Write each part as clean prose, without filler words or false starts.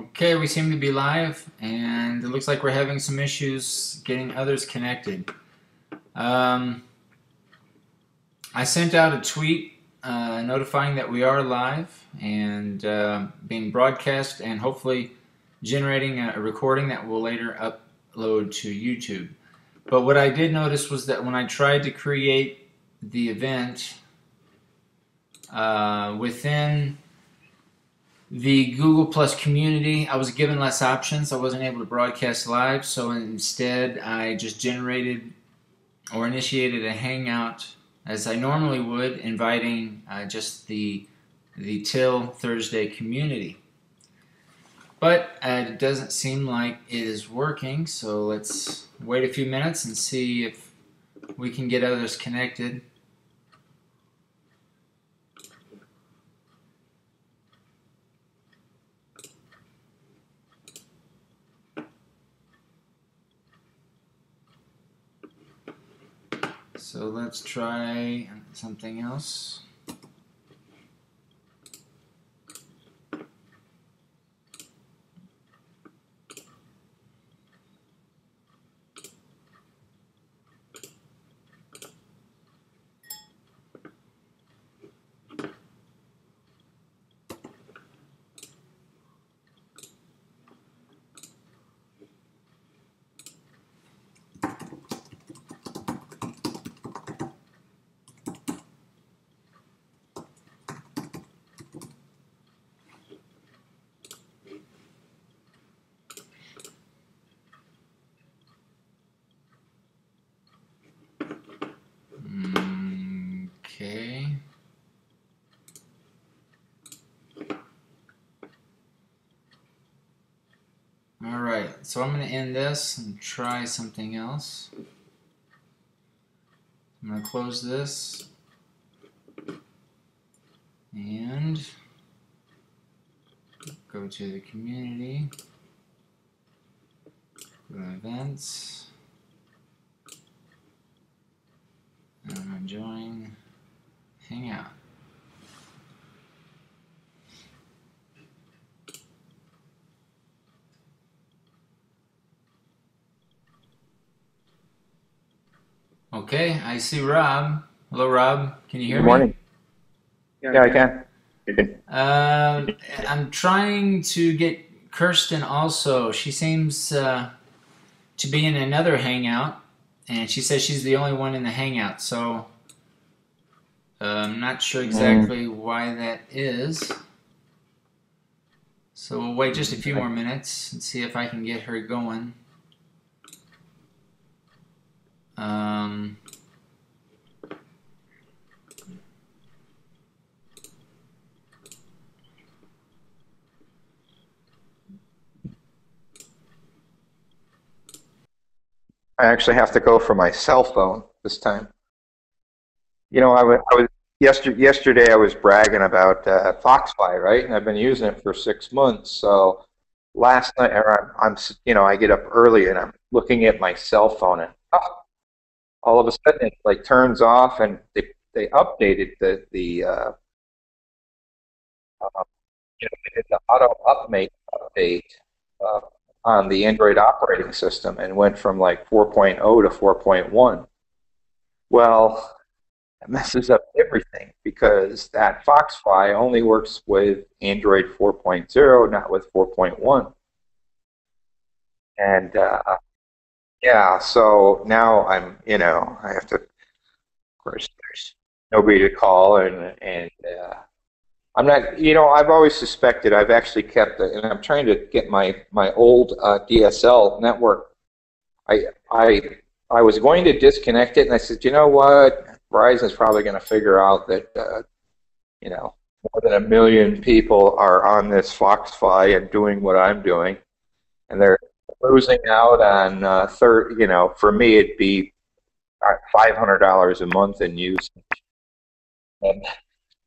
Okay, we seem to be live, and it looks like we're having some issues getting others connected. Um, I sent out a tweet notifying that we are live and being broadcast, and hopefully generating a recording that we'll later upload to YouTube. But what I did notice was that when I tried to create the event within the Google Plus community, I was given less options. I wasn't able to broadcast live, so instead I just generated or initiated a hangout as I normally would, inviting just the Till Thursday community. But it doesn't seem like it is working, so let's wait a few minutes and see if we can get others connected. So let's try something else. Okay. Alright, so I'm going to end this and try something else. I'm going to close this and go to the community, go to events, and I'm going to join Hangout. Okay, I see Rob. Hello, Rob. Can you hear Good me? morning. Yeah, I can. I'm trying to get Kirsten also. She seems to be in another Hangout, and she says she's the only one in the Hangout, so I'm not sure exactly why that is. So we'll wait just a few more minutes and see if I can get her going. I actually have to go for my cell phone this time. You know, I was yesterday I was bragging about Foxfy, right? And I've been using it for 6 months. So last night, I get up early and I'm looking at my cell phone, and all of a sudden it like turns off, and they updated they did the auto upmate update uh, on the Android operating system, and went from like 4.0 to 4.1. Well, that messes up everything because that Foxfy only works with Android 4.0, not with 4.1. And yeah, so now I have to, of course, there's nobody to call, and I'm not, I've always suspected. I've actually kept it, and I'm trying to get my old DSL network. I I I was going to disconnect it, and I said, you know what? Verizon's probably going to figure out that more than 1 million people are on this Foxfy and doing what I'm doing, and they're losing out on third. For me, it'd be $500 a month in use, and,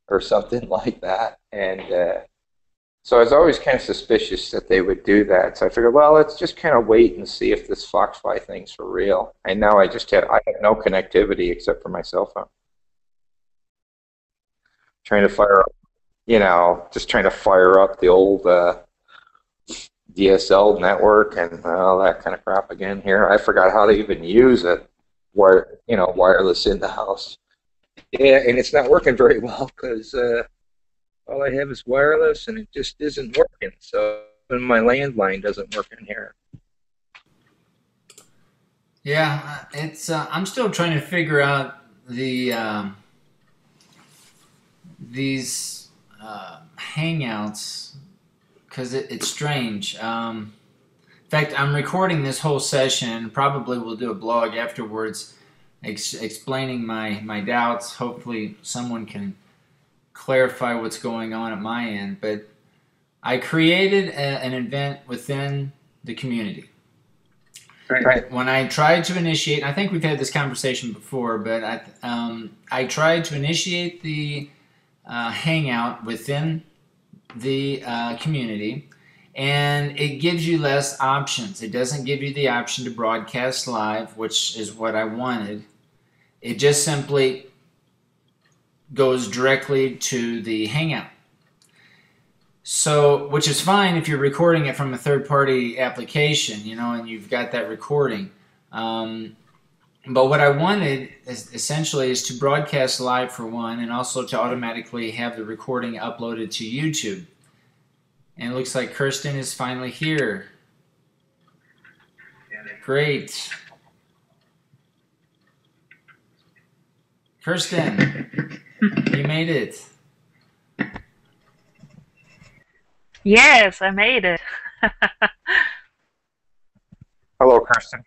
or something like that, and. So I was always kind of suspicious that they would do that. So I figured, well, let's just kind of wait and see if this Foxfy thing's for real. And now I have no connectivity except for my cell phone. Trying to fire up, just trying to fire up the old DSL network and all that kind of crap again here. I forgot how to even use it, wireless in the house. Yeah, and it's not working very well because all I have is wireless and it just isn't working. So even my landline doesn't work in here. Yeah, it's. I'm still trying to figure out these hangouts because it's strange. In fact, I'm recording this whole session. Probably will do a blog afterwards, explaining my doubts. Hopefully, someone can clarify what's going on at my end. But I created an event within the community. Right. When I tried to initiate, I think we've had this conversation before, but I tried to initiate the hangout within the community, and it gives you less options. It doesn't give you the option to broadcast live, which is what I wanted. It just simply goes directly to the hangout. So, which is fine if you're recording it from a third-party application, and you've got that recording. But what I wanted essentially is to broadcast live for one, and also to automatically have the recording uploaded to YouTube. And it looks like Kirsten is finally here. Great. Kirsten, you made it. Yes, I made it. Hello, Kirsten.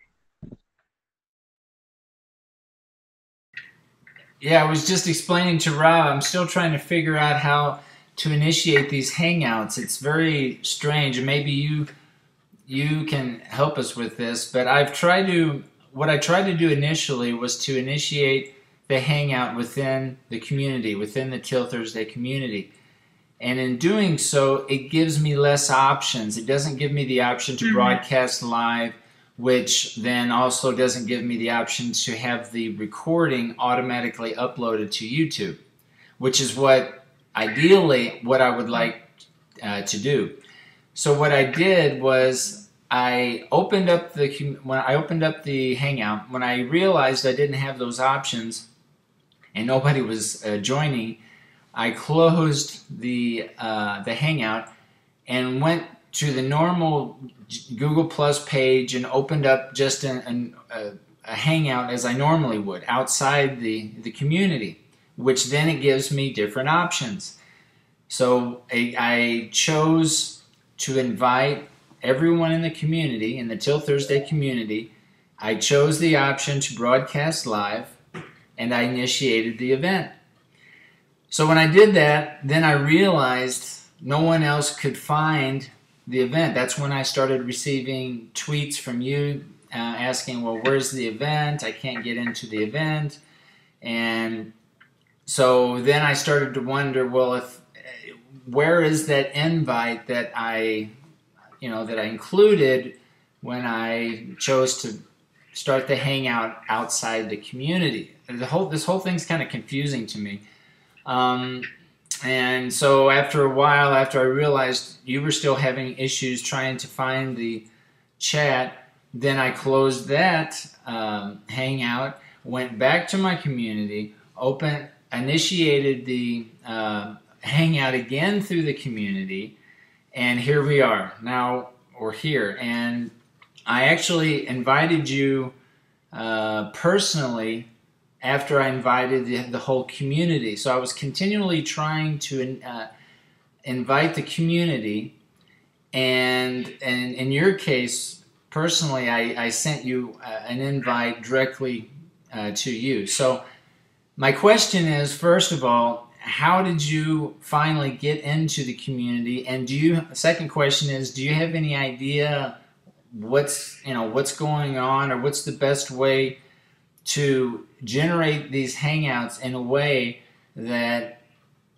Yeah, I was just explaining to Rob, I'm still trying to figure out how to initiate these hangouts. It's very strange, and maybe you can help us with this, but what I tried to do initially was to initiate the hangout within the community, within the Till Thursday community. And in doing so, it gives me less options. It doesn't give me the option to broadcast live, which then also doesn't give me the option to have the recording automatically uploaded to YouTube, which is ideally what I would like to do. So what I did was when I opened up the Hangout, when I realized I didn't have those options and nobody was joining, I closed the Hangout and went to the normal Google Plus page and opened up just a Hangout as I normally would outside the community, which then it gives me different options. So I chose to invite everyone in the community, in the Till Thursday community. I chose the option to broadcast live, and I initiated the event. So when I did that, then I realized no one else could find the event. That's when I started receiving tweets from you asking, well, where's the event? I can't get into the event. And so then I started to wonder, well, where is that invite that I included when I chose to start the Hangout outside the community? This whole thing's kind of confusing to me. And so after a while, after I realized you were still having issues trying to find the chat, then I closed that Hangout, went back to my community, initiated the Hangout again through the community, and here we are. Now we're here. And I actually invited you personally after I invited the whole community. So I was continually trying to invite the community, and in your case, personally, I sent you an invite directly to you. So my question is, first of all, how did you finally get into the community? And second question is, do you have any idea what's going on, or what's the best way to generate these Hangouts in a way that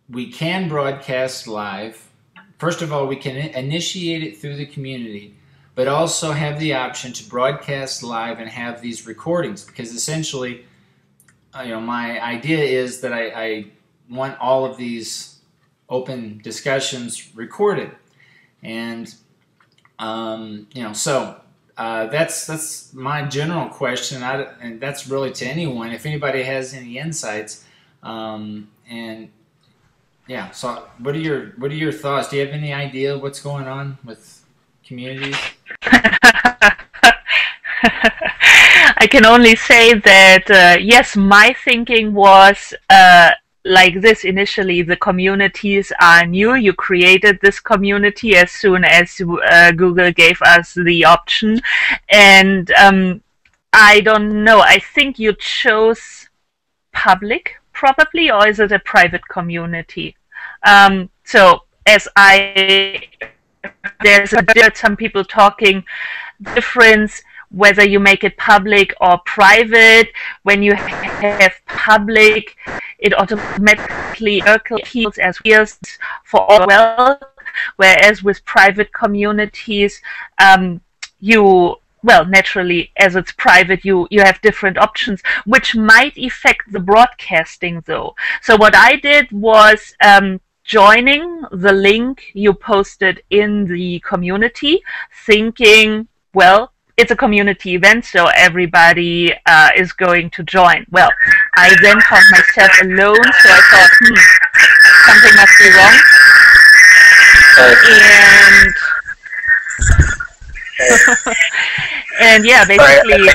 we can broadcast live? First of all, we can initiate it through the community, but also have the option to broadcast live and have these recordings, because essentially, my idea is that I want all of these open discussions recorded. And So that's my general question, and that's really to anyone. If anybody has any insights, and yeah. So what are your thoughts? Do you have any idea what's going on with communities? I can only say that yes, my thinking was like this initially. The communities are new. You created this community as soon as Google gave us the option, and I don't know. I think you chose public probably, or is it a private community? So as I there's some people talking difference whether you make it public or private. When you have public, it automatically appeals as peers for all well, whereas with private communities, you well, naturally, as it's private, you have different options, which might affect the broadcasting, though. So what I did was joining the link you posted in the community, thinking, well, it's a community event, so everybody is going to join. Well, I then found myself alone, so I thought, something must be wrong. And yeah, basically,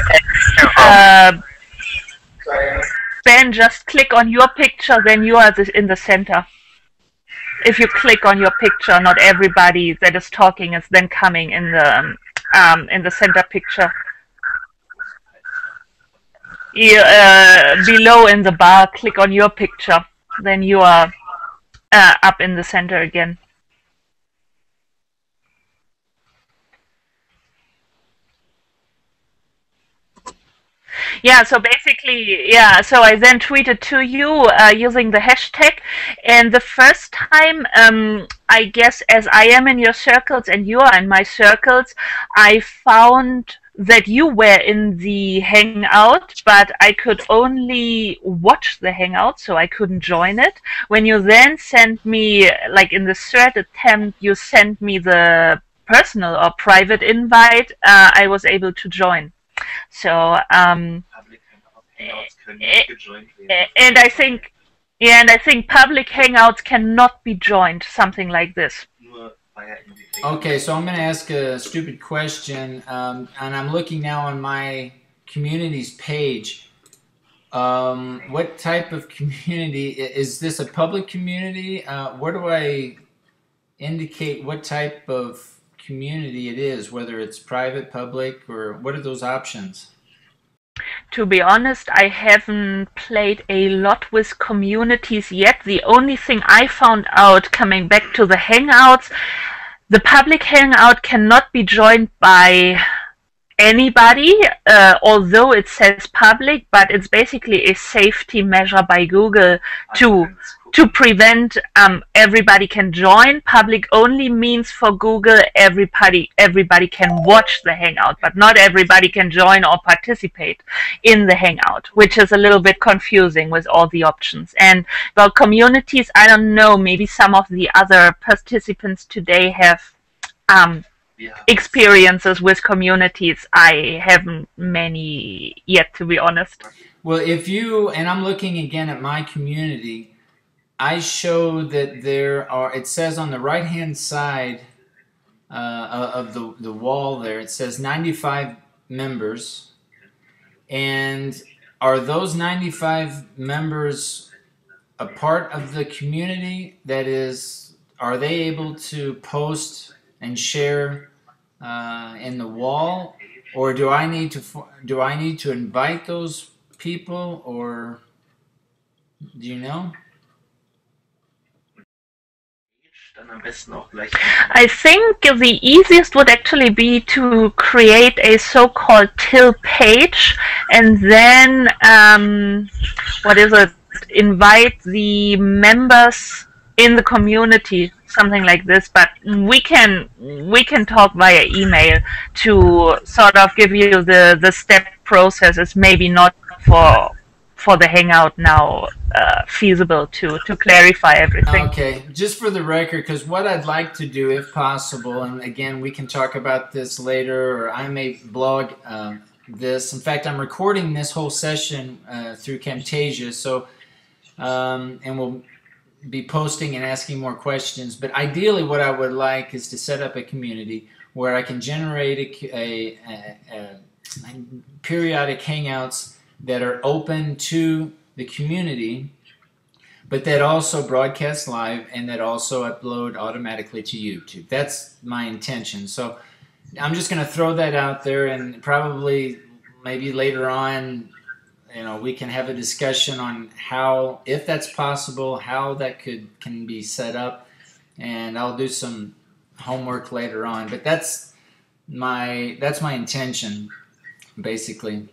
Ben, just click on your picture, then you are in the center. If you click on your picture, not everybody that is talking is then coming in the center picture. Below in the bar, click on your picture, then you are up in the center again. Yeah, so basically, yeah, so I then tweeted to you using the hashtag, and the first time, I guess, as I am in your circles and you are in my circles, I found that you were in the hangout, but I could only watch the hangout, so I couldn't join it. When you then sent me, like in the third attempt, you sent me the personal or private invite, I was able to join. So, and I think, yeah, and I think public hangouts cannot be joined, something like this. Okay, so I'm going to ask a stupid question, and I'm looking now on my communities page. What type of community is this? A public community? Where do I indicate what type of community it is, whether it's private, public, or what are those options? To be honest, I haven't played a lot with communities yet. The only thing I found out, coming back to the hangouts, the public hangout cannot be joined by anybody, although it says public, but it's basically a safety measure by Google to prevent everybody can join. Public only means for Google everybody can watch the hangout, but not everybody can join or participate in the hangout, which is a little bit confusing with all the options. And about communities, I don't know, maybe some of the other participants today have experiences with communities. I haven't many yet, to be honest. Well, and I'm looking again at my community, I show that there are, it says on the right hand side of the wall there, it says 95 members. And are those 95 members a part of the community? That is, are they able to post and share in the wall, or do I need to invite those people, or do you know? I think the easiest would actually be to create a so-called till page and then invite the members in the community, something like this. But we can talk via email to sort of give you the step process. It's maybe not for for the Hangout now feasible to clarify everything. Okay, just for the record, because what I'd like to do, if possible, and again, we can talk about this later, or I may blog this. In fact, I'm recording this whole session through Camtasia, so and we'll be posting and asking more questions. But ideally, what I would like is to set up a community where I can generate a periodic hangouts that are open to the community, but that also broadcast live and that also upload automatically to YouTube. That's my intention. So I'm just going to throw that out there, and probably maybe later on, we can have a discussion on how, if that's possible, how that can be set up, and I'll do some homework later on. But that's my intention, basically.